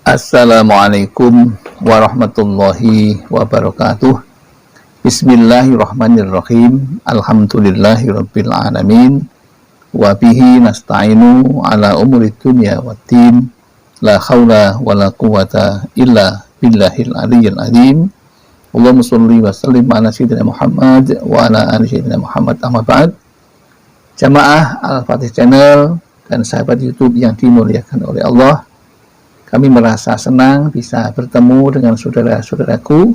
Assalamualaikum warahmatullahi wabarakatuh. Bismillahirrahmanirrahim. Alhamdulillahirabbil alamin. Wa bihi nasta'inu ala umuri dunya waddin. La haula wala quwata illa billahil aliyyil azim. Allahumma shalli wa sallim ala sayyidina Muhammad wa ala ali sayyidina Muhammad. Amma ba'd. Jamaah Al-Fatih Channel dan sahabat YouTube yang dimuliakan oleh Allah, kami merasa senang bisa bertemu dengan saudara-saudaraku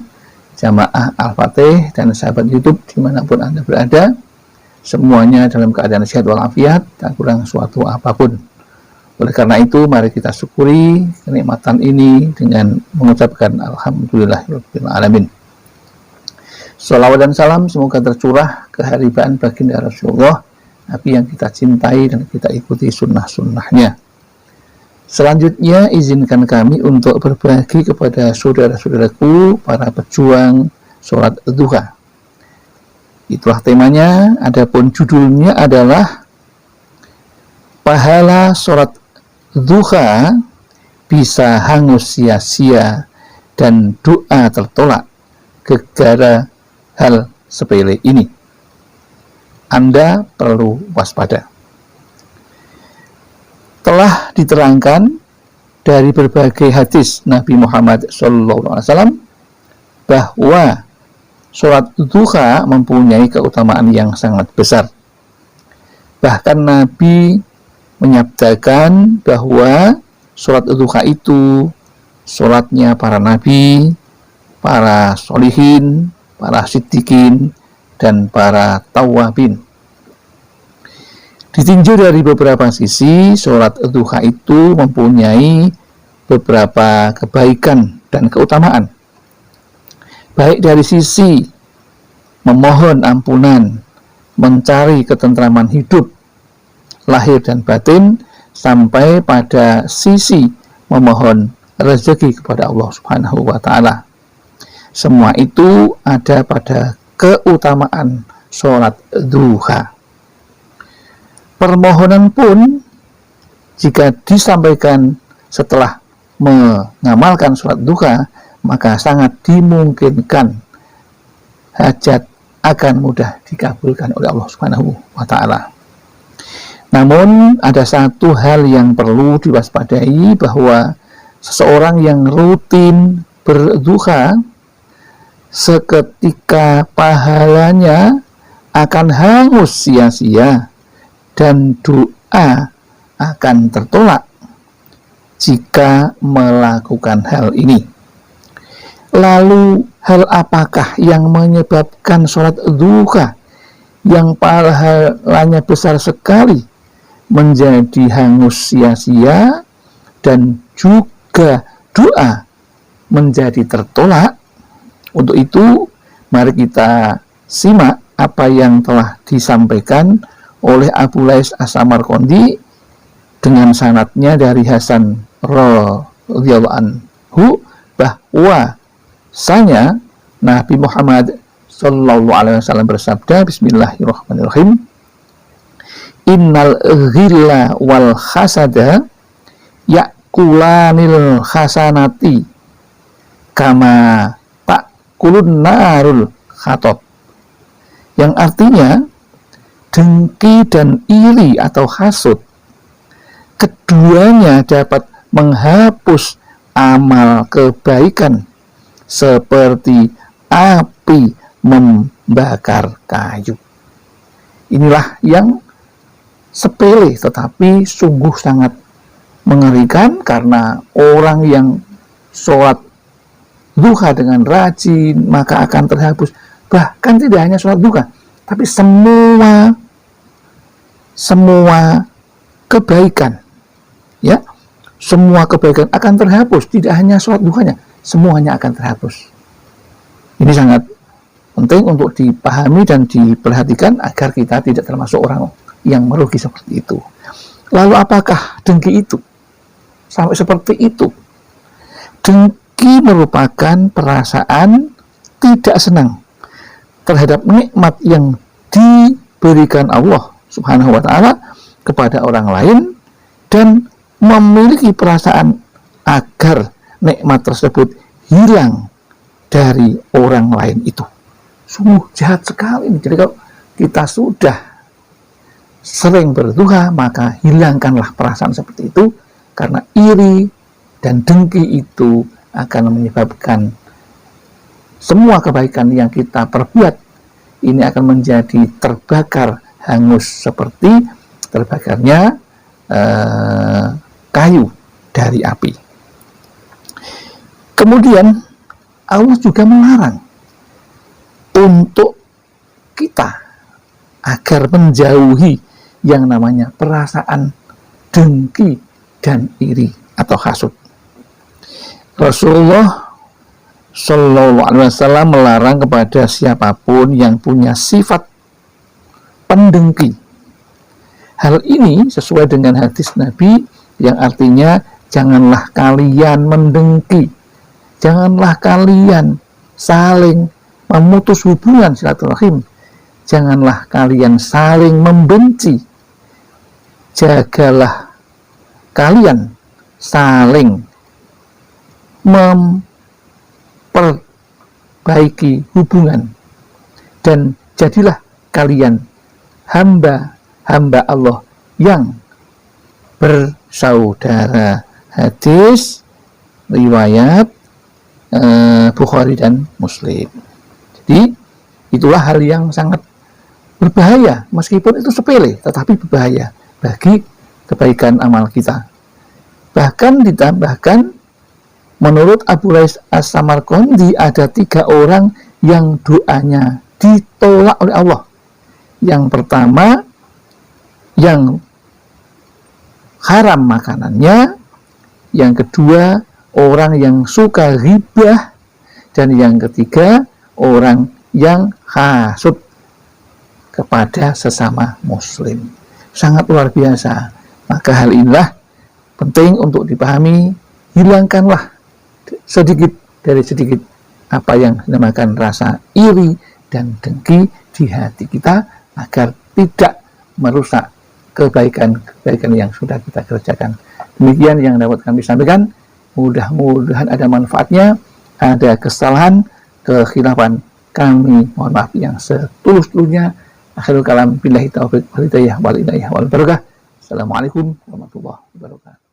jamaah Al-Fatih dan sahabat YouTube dimanapun Anda berada, semuanya dalam keadaan sehat walafiat, tak kurang suatu apapun. Oleh karena itu, mari kita syukuri kenikmatan ini dengan mengucapkan Alhamdulillahirabbil alamin. Shalawat dan salam semoga tercurah keharibaan baginda Rasulullah, Nabi yang kita cintai dan kita ikuti sunnah-sunnahnya. Selanjutnya, izinkan kami untuk berbagi kepada saudara-saudaraku para pejuang sholat duha. Itulah temanya, adapun judulnya adalah pahala sholat duha bisa hangus sia-sia dan doa tertolak gara-gara hal sepele ini. Anda perlu waspada. Telah diterangkan dari berbagai hadis Nabi Muhammad SAW bahwa sholat duha mempunyai keutamaan yang sangat besar. Bahkan Nabi menyabdakan bahwa sholat duha itu sholatnya para nabi, para sholihin, para siddiqin, dan para tawabin. Ditinjau dari beberapa sisi, sholat duha itu mempunyai beberapa kebaikan dan keutamaan. Baik dari sisi memohon ampunan, mencari ketentraman hidup, lahir dan batin, sampai pada sisi memohon rezeki kepada Allah Subhanahu wa Ta'ala. Semua itu ada pada keutamaan sholat duha. Permohonan pun jika disampaikan setelah mengamalkan sholat duha, maka sangat dimungkinkan hajat akan mudah dikabulkan oleh Allah Subhanahu wa Ta'ala. Namun ada satu hal yang perlu diwaspadai, bahwa seseorang yang rutin berduha, seketika pahalanya akan hangus sia-sia dan doa akan tertolak jika melakukan hal ini. Lalu hal apakah yang menyebabkan sholat duha yang pahalanya besar sekali menjadi hangus sia-sia dan juga doa menjadi tertolak? Untuk itu, mari kita simak apa yang telah disampaikan oleh Abu Lais As-Samarqandi dengan sanadnya dari Hasan radhiyallahu anhu bahwa Nabi Muhammad sallallahu alaihi wasallam bersabda, Bismillahirrahmanirrahim, Innal ghilla wal hasada yakulanil hasanati kama kulun narul khatab, yang artinya dengki dan iri atau hasud keduanya dapat menghapus amal kebaikan seperti api membakar kayu. Inilah yang sepele tetapi sungguh sangat mengerikan, karena orang yang sholat duha dengan rajin maka akan terhapus, bahkan tidak hanya sholat duha, tapi semua kebaikan, ya, semua kebaikan akan terhapus, tidak hanya sholat duhanya, semuanya akan terhapus. Ini sangat penting untuk dipahami dan diperhatikan agar kita tidak termasuk orang yang merugi seperti itu. Lalu apakah dengki itu sampai seperti itu? Dengki merupakan perasaan tidak senang terhadap nikmat yang diberikan Allah Subhanahu wa Ta'ala kepada orang lain, dan memiliki perasaan agar nikmat tersebut hilang dari orang lain itu. Sungguh jahat sekali. Jadi kalau kita sudah sering berduha, maka hilangkanlah perasaan seperti itu, karena iri dan dengki itu akan menyebabkan semua kebaikan yang kita perbuat ini akan menjadi terbakar hangus seperti terbakarnya kayu dari api. Kemudian Allah juga melarang untuk kita agar menjauhi yang namanya perasaan dengki dan iri atau hasud. Rasulullah Shallallahu Alaihi Wasallam melarang kepada siapapun yang punya sifat pendengki. Hal ini sesuai dengan hadis Nabi yang artinya janganlah kalian mendengki, janganlah kalian saling memutus hubungan silaturahim, janganlah kalian saling membenci, jagalah kalian saling memperbaiki hubungan, dan jadilah kalian hamba-hamba Allah yang bersaudara. Hadis riwayat Bukhari dan Muslim. Jadi itulah hal yang sangat berbahaya, meskipun itu sepele tetapi berbahaya bagi kebaikan amal kita. Bahkan ditambahkan, menurut Abu Lais As-Samarqandi ada 3 orang yang doanya ditolak oleh Allah. Yang pertama, yang haram makanannya. Yang kedua, orang yang suka ghibah. Dan yang ketiga, orang yang hasud kepada sesama muslim. Sangat luar biasa. Maka hal inilah penting untuk dipahami. Hilangkanlah sedikit dari sedikit apa yang dinamakan rasa iri dan dengki di hati kita, agar tidak merusak kebaikan-kebaikan yang sudah kita kerjakan. Demikian yang dapat kami sampaikan. Mudah-mudahan ada manfaatnya. Ada kesalahan, kekhilafan, kami mohon maaf yang setulus-tulusnya. Akhirul kalam, billahi taufiq wal hidayah wal barakah. Assalamualaikum warahmatullahi wabarakatuh.